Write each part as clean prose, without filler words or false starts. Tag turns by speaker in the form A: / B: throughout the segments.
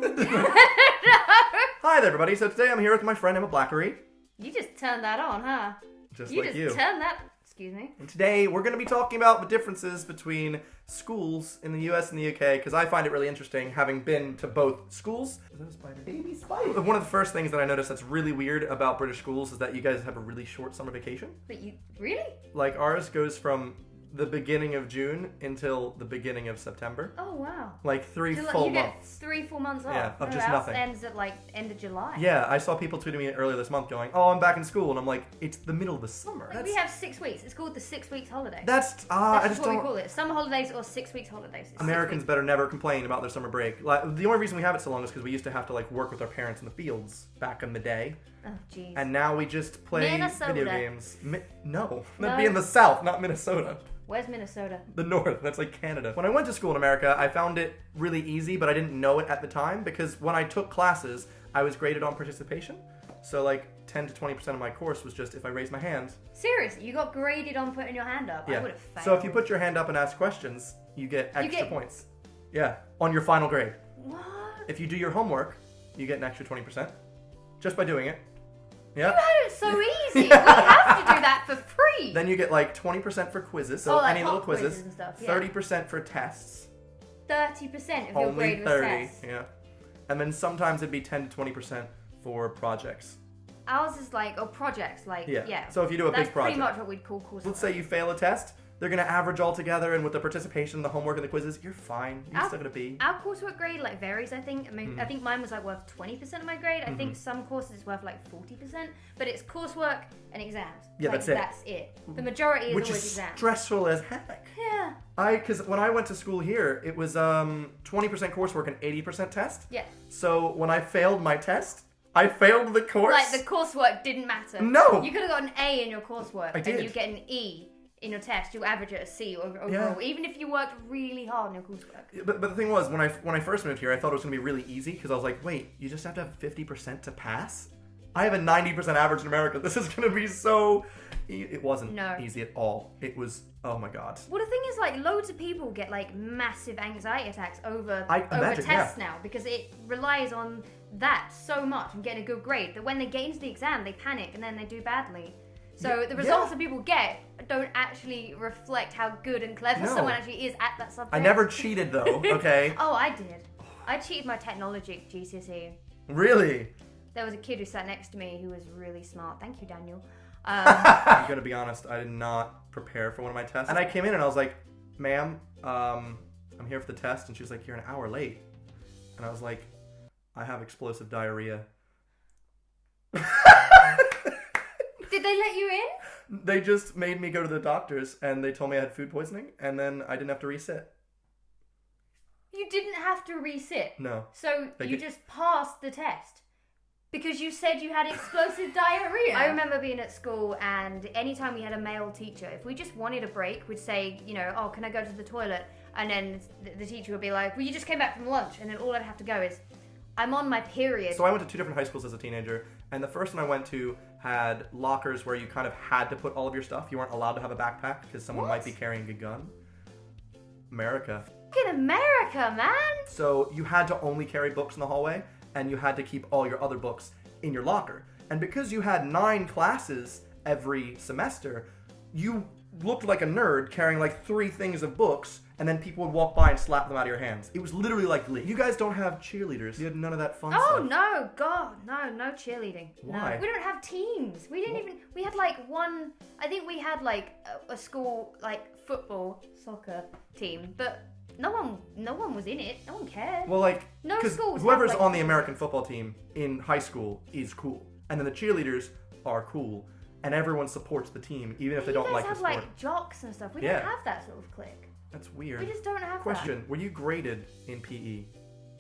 A: Hi there, everybody. So today I'm here with my friend Emma Blackery.
B: You just turned that on, huh?
A: Just
B: you
A: like
B: just
A: you.
B: turned that... Excuse me.
A: And today we're going to be talking about the differences between schools in the US and the UK, because I find it really interesting, having been to both schools. Is that a spider? Baby spider. One of the first things that I noticed that's really weird about British schools is that you guys have a really short summer vacation.
B: But you... Really?
A: Like ours goes from the beginning of June until the beginning of September.
B: Oh, wow.
A: Like three
B: So,
A: full
B: you
A: months.
B: get 3 full months off.
A: Yeah, of just
B: ours
A: nothing.
B: Ends at like end of July.
A: Yeah, I saw people tweeting me earlier this month going, "Oh, I'm back in school," and I'm like, "It's the middle of the summer."
B: Like, we have 6 weeks. It's called the 6 weeks holiday.
A: That's
B: That's
A: I just
B: what
A: don't.
B: we call it. Summer holidays or 6 weeks holidays. It's
A: Americans
B: 6 weeks.
A: better never complain about their summer break. Like, the only reason we have it so long is because we used to have to like work with our parents in the fields back in the day,
B: Oh, jeez.
A: and now we just play
B: Minnesota.
A: video games. No,
B: No.
A: that'd be in the South, not Minnesota.
B: Where's Minnesota?
A: The North, that's like Canada. When I went to school in America, I found it really easy, but I didn't know it at the time because when I took classes, I was graded on participation. So like 10 to 20% of my course was just if I raised my hand.
B: Seriously, you got graded on putting your hand up.
A: Yeah.
B: I would have failed.
A: So if you put your hand up and ask questions, you get extra points. Yeah, on your final grade.
B: What?
A: If you do your homework, you get an extra 20% just by doing it. Yeah.
B: You had it so easy. We have to do that for free.
A: Then you get like 20% for quizzes, so
B: like
A: any little
B: pop
A: quizzes.
B: and stuff, yeah.
A: 30% for tests.
B: 30% of your
A: Only
B: grade was
A: 30.
B: tests.
A: Yeah. And then sometimes it'd be 10 to 20% for projects.
B: Ours is like, projects, like, yeah.
A: So if you do a
B: That's
A: big project,
B: pretty much what we'd call coursework.
A: let's say you fail a test, they're gonna average all together, and with the participation, the homework, and the quizzes, you're fine. You're still gonna be.
B: Our coursework grade like varies. I think. I mean, I think mine was like worth 20% of my grade. I think some courses it's worth like 40%, but it's coursework and exams.
A: Yeah,
B: like,
A: that's it.
B: That's it. The majority is
A: Which
B: always
A: is
B: exams.
A: stressful as heck.
B: Yeah.
A: Because when I went to school here, it was 20% coursework and 80% test.
B: Yeah.
A: So when I failed my test, I failed the course.
B: Like the coursework didn't matter.
A: No.
B: You could have got an A in your coursework.
A: I did.
B: And you get an E in your test. You average it a C overall.
A: Yeah.
B: Even if you worked really hard on your coursework.
A: But the thing was, when I first moved here, I thought it was going to be really easy because I was like, wait, you just have to have 50% to pass? I have a 90% average in America. This is going to be so... It wasn't easy at all. It was, oh my god.
B: Well, the thing is, like, loads of people get, like, massive anxiety attacks over
A: imagine,
B: tests now because it relies on that so much and getting a good grade that when they get into the exam, they panic and then they do badly. So the results that people get don't actually reflect how good and clever someone actually is at that subject.
A: I never cheated, though, okay?
B: Oh, I did. I cheated my technology GCSE.
A: Really?
B: There was a kid who sat next to me who was really smart. Thank you, Daniel.
A: I'm gonna be honest, I did not prepare for one of my tests. And I came in and I was like, ma'am, I'm here for the test. And she was like, you're an hour late. And I was like, I have explosive diarrhea.
B: Did they let you in?
A: They just made me go to the doctors and they told me I had food poisoning and then I didn't have to resit.
B: You didn't have to resit.
A: No.
B: So you just passed the test. Because you said you had explosive diarrhea. I remember being at school and anytime we had a male teacher, if we just wanted a break, we'd say, oh, can I go to the toilet? And then the teacher would be like, well, you just came back from lunch. And then all I'd have to go is, I'm on my period.
A: So I went to 2 different high schools as a teenager. And the first one I went to had lockers where you kind of had to put all of your stuff. You weren't allowed to have a backpack because someone might be carrying a gun. America.
B: Fucking America, man.
A: So you had to only carry books in the hallway. And you had to keep all your other books in your locker. And because you had 9 classes every semester, you looked like a nerd carrying like 3 things of books, and then people would walk by and slap them out of your hands. It was literally like Glee. You guys don't have cheerleaders. You had none of that fun stuff.
B: Oh, no, God, no cheerleading.
A: Why?
B: No. We don't have teams. We didn't even, we had like one, I think we had like a school, like football, soccer team, but no one was in it. No one cared.
A: Well, like,
B: no schools.
A: Whoever's on the American football team in high school is cool, and then the cheerleaders are cool, and everyone supports the team, even if they don't like the sport.
B: You guys have like jocks and stuff. We don't have that sort of clique.
A: That's weird.
B: We just don't have
A: Question: were you graded in PE?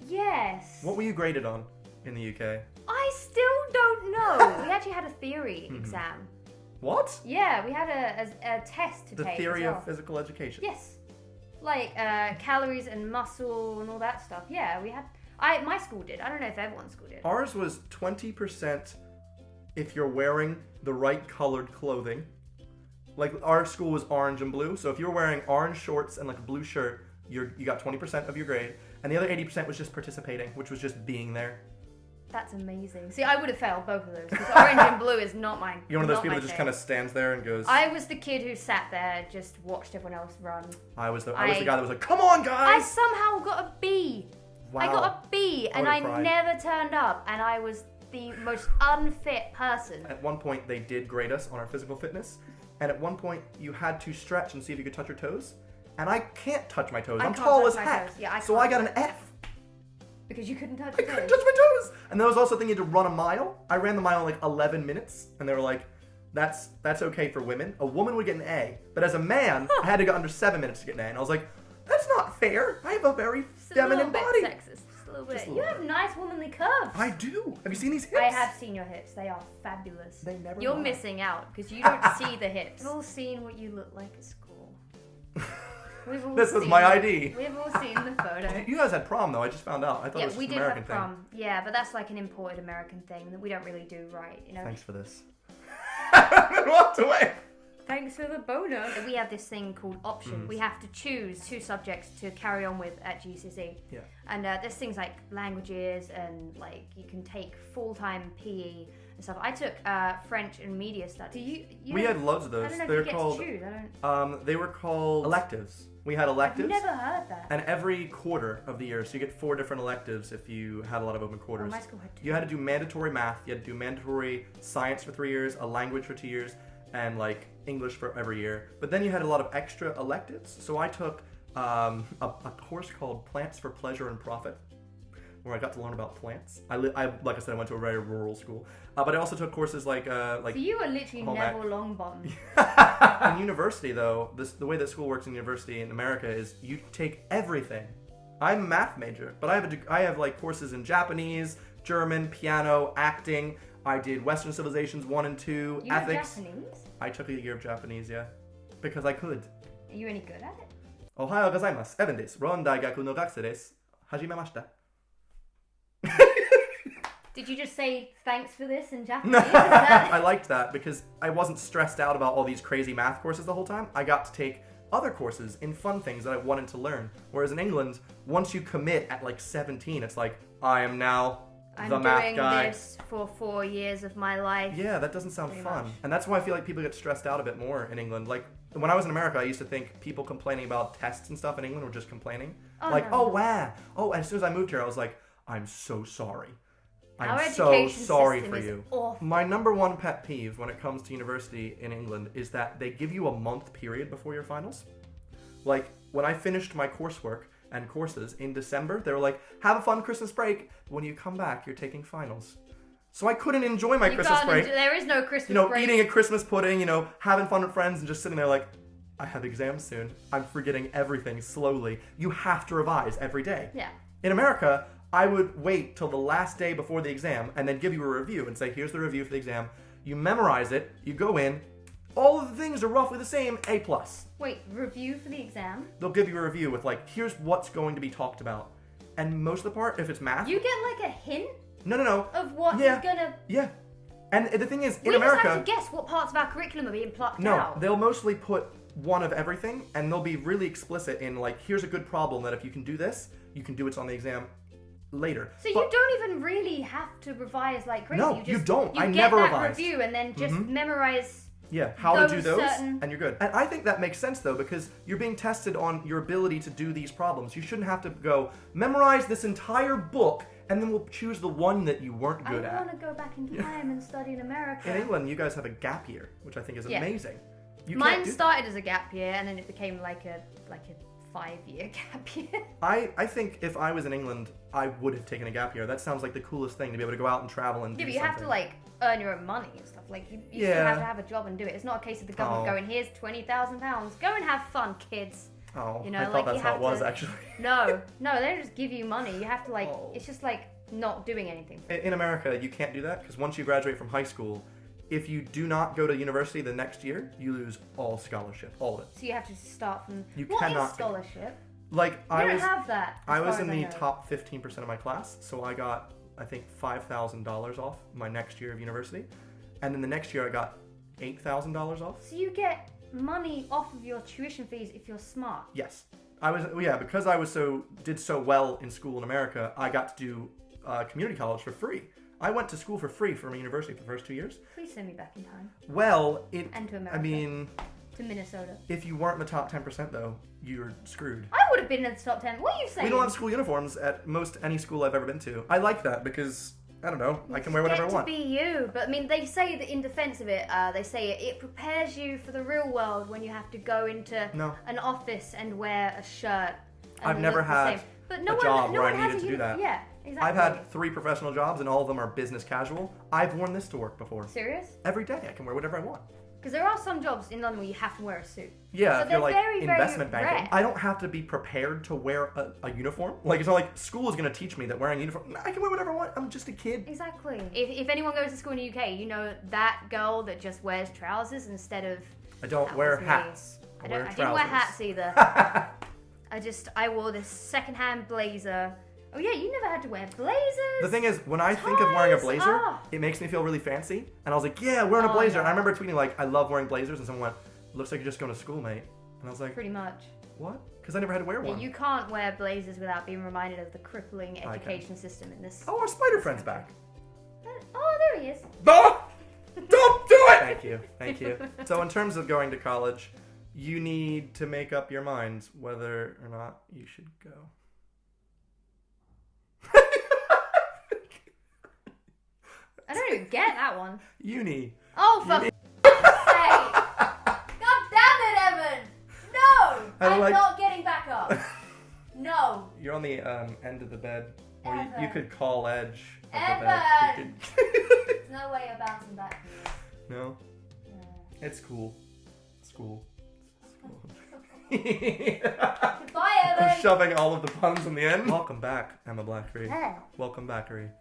B: Yes.
A: What were you graded on in the UK?
B: I still don't know. We actually had a theory exam.
A: What?
B: Yeah, we had a test to
A: take. The theory of physical education.
B: Yes. Like calories and muscle and all that stuff. Yeah, we had. My school did. I don't know if everyone's school did.
A: Ours was 20% if you're wearing the right colored clothing. Like our school was orange and blue, so if you were wearing orange shorts and like a blue shirt, you got 20% of your grade. And the other 80% was just participating, which was just being there.
B: That's amazing. See, I would have failed both of those because orange and blue is not mine.
A: You're one of those people that just kind of stands there and goes.
B: I was the kid who sat there, just watched everyone else run.
A: I was the guy that was like, "Come on, guys!"
B: I somehow got a B.
A: Wow.
B: I got a B, and I never turned up, and I was the most unfit person.
A: At one point, they did grade us on our physical fitness, and at one point, you had to stretch and see if you could touch your toes. And I can't touch my toes. I'm tall as heck. Yeah, so I got an F.
B: Because you couldn't touch your toes.
A: I couldn't touch my toes. And there was also a thing you had to run a mile. I ran the mile in like 11 minutes. And they were like, that's okay for women. A woman would get an A. But as a man, I had to go under 7 minutes to get an A. And I was like, that's not fair. I have a very feminine body.
B: Sexist. Just a little bit. You have nice womanly curves.
A: I do. Have you seen these hips?
B: I have seen your hips. They are fabulous.
A: They never
B: You're
A: lie.
B: missing out because you don't see the hips. We've all seen what you look like at school.
A: This was my ID.
B: We've all seen the photo.
A: You guys had prom though. I just found out. I thought it was
B: we
A: an
B: did
A: American
B: have prom. Thing. Yeah, but that's like an imported American thing that we don't really do right. You know.
A: Thanks for this. And walked away.
B: Thanks for the boner. We have this thing called option. We have to choose 2 subjects to carry on with at GCSE.
A: Yeah.
B: And there's things like languages and like you can take full-time PE and stuff. I took French and media studies.
A: We had loads of those.
B: I don't know
A: They're
B: if you get
A: called.
B: To choose. I don't.
A: They were called electives. We had electives.
B: I've never heard that.
A: And every quarter of the year, so you get 4 different electives if you had a lot of open quarters.
B: My school had 2.
A: You had to do mandatory math. You had to do mandatory science for 3 years, a language for 2 years, and like English for every year. But then you had a lot of extra electives. So I took a course called Plants for Pleasure and Profit, where I got to learn about plants. I like I said, I went to a very rural school. But I also took courses like. So
B: you were literally Neville Longbottom.
A: In university, though, the way that school works in university in America is you take everything. I'm a math major, but I have like courses in Japanese, German, piano, acting. I did Western Civilizations 1 and 2,
B: you
A: ethics.
B: Japanese?
A: I took a year of Japanese, yeah, because I could.
B: Are you any good at it?
A: Ohayou gozaimasu. Evan desu. Ron daigaku no gakusei desu. Hajimemashita.
B: Did you just say thanks for this in Japanese?
A: I liked that because I wasn't stressed out about all these crazy math courses the whole time. I got to take other courses in fun things that I wanted to learn. Whereas in England, once you commit at like 17, it's like, I am now the math guy.
B: I'm doing this for 4 years of my life.
A: Yeah, that doesn't sound fun.
B: Much.
A: And that's why I feel like people get stressed out a bit more in England. Like, when I was in America, I used to think people complaining about tests and stuff in England were just complaining. Wow. Oh, and as soon as I moved here, I was like, I'm so sorry. I'm so sorry for you.
B: Awful.
A: My number 1 pet peeve when it comes to university in England is that they give you a month period before your finals. Like, when I finished my coursework and courses in December, they were like, have a fun Christmas break. When you come back, you're taking finals. So I couldn't enjoy my Christmas break.
B: There is no Christmas break.
A: Eating a Christmas pudding, having fun with friends and just sitting there like, I have exams soon. I'm forgetting everything slowly. You have to revise every day.
B: Yeah.
A: In America, I would wait till the last day before the exam and then give you a review and say, here's the review for the exam. You memorize it, you go in, all of the things are roughly the same, A+.
B: Wait, review for the exam?
A: They'll give you a review with like, here's what's going to be talked about. And most of the part, if it's math...
B: You get like a hint?
A: No.
B: Of what is gonna...
A: Yeah. And the thing is, in
B: we
A: America...
B: We just have to guess what parts of our curriculum are being plucked
A: No,
B: out.
A: they'll mostly put one of everything, and they'll be really explicit in like, here's a good problem that if you can do this, you can do it on the exam later.
B: So you don't even really have to revise like crazy.
A: No, you don't. I
B: get
A: never
B: that
A: revised.
B: Review and then just memorize...
A: Yeah, how to do those,
B: certain...
A: and you're good. And I think that makes sense, though, because you're being tested on your ability to do these problems. You shouldn't have to go, memorize this entire book, and then we'll choose the one that you weren't good at.
B: I want to go back in time and study in America.
A: In England, you guys have a gap year, which I think is amazing.
B: Mine started as a gap year, and then it became like a 5-year gap year.
A: I think if I was in England, I would have taken a gap year. That sounds like the coolest thing, to be able to go out and travel and do something.
B: Yeah, but you have to earn your own money and stuff. Like you still have to have a job and do it. It's not a case of the government going, here's £20,000. Go and have fun, kids.
A: Oh, I thought that's how it was actually.
B: No, they don't just give you money. You have to it's just like not doing anything.
A: In America, you can't do that because once you graduate from high school, if you do not go to university the next year, you lose all scholarship, all of it.
B: So you have to start from...
A: What
B: is scholarship?
A: I
B: don't have that.
A: I was in the top 15% of my class, so I got, I think, $5,000 off my next year of university. And then the next year I got $8,000 off.
B: So you get money off of your tuition fees if you're smart?
A: Yes. because I did so well in school in America, I got to do community college for free. I went to school for free from a university for the first 2 years.
B: Please send me back in time.
A: Well,
B: and to America.
A: I mean,
B: to Minnesota.
A: If you weren't in the top 10% though, you're screwed.
B: I would have been in the top 10. What are you saying?
A: We don't have school uniforms at most any school I've ever been to. I like that because I don't know. I can wear whatever I want.
B: To be you, but I mean, they say that in defense of it, they say it prepares you for the real world when you have to go into an office and wear a shirt.
A: I've never had a job where I needed to do that.
B: Yeah, exactly.
A: I've had 3 professional jobs and all of them are business casual. I've worn this to work before.
B: Serious?
A: Every day I can wear whatever I want.
B: Because there are some jobs in London where you have to wear a suit.
A: Yeah,
B: so
A: if you're like
B: very,
A: investment
B: very
A: banking.
B: rare.
A: I don't have to be prepared to wear a uniform. Like, it's not like school is going to teach me that wearing a uniform, I can wear whatever I want. I'm just a kid.
B: Exactly. If anyone goes to school in the UK, you know that girl that just wears trousers instead of...
A: I don't wear hats.
B: I didn't wear hats either. I wore this secondhand blazer. Oh yeah, you never had to wear blazers.
A: The thing is, when I think of wearing a blazer, it makes me feel really fancy. And I was like, yeah, wearing a blazer. And I remember tweeting like, I love wearing blazers. And someone went, looks like you're just going to school, mate. And I was like,
B: pretty much.
A: What? Because I never had to wear one.
B: Yeah, you can't wear blazers without being reminded of the crippling education system in this.
A: Oh, our spider friend's back.
B: Oh, there he is.
A: Oh! Don't do it! Thank you. So in terms of going to college, you need to make up your minds whether or not you should go.
B: I don't even get that one.
A: Uni.
B: Oh, for f***ing sake. God damn it, Evan. No. I'm not getting back up. No.
A: You're on the end of the bed. Or
B: Evan.
A: you could call edge of
B: Evan.
A: the bed.
B: There's no way you're bouncing back from this.
A: No? It's cool. It's cool.
B: Goodbye, Evan.
A: I'm shoving all of the puns in the end. Welcome back, Emma Blackery.
B: Yeah.
A: Welcome Blackery.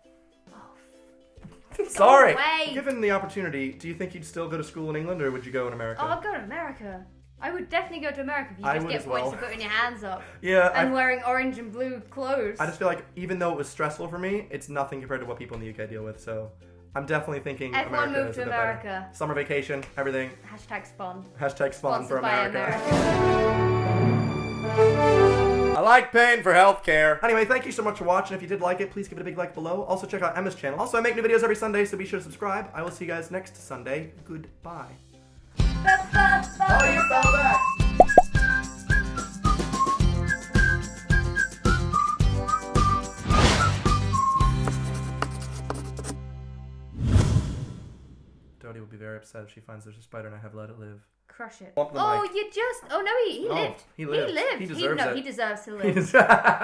B: Oh,
A: sorry.
B: Away.
A: Given the opportunity, do you think you'd still go to school in England or would you go in America?
B: Oh, I'd go to America. I would definitely go to America if you just get points for putting your hands up.
A: Yeah.
B: And wearing orange and blue clothes.
A: I just feel like even though it was stressful for me, it's nothing compared to what people in the UK deal with. So I'm definitely thinking
B: Everyone
A: America
B: move
A: is
B: to
A: a bit
B: America.
A: better. Summer vacation, everything.
B: Hashtag spawn.
A: Hashtag spawn for
B: Sponsored by
A: America. I like paying for healthcare. Anyway, thank you so much for watching. If you did like it, please give it a big like below. Also, check out Emma's channel. Also, I make new videos every Sunday, so be sure to subscribe. I will see you guys next Sunday. Goodbye. Oh, you fell back. Dodie will be very upset if she finds there's a spider and I have let it live.
B: Crush it.
A: Oh,
B: you just... Oh, no, he lived.
A: He lived. He deserves it.
B: He deserves to live.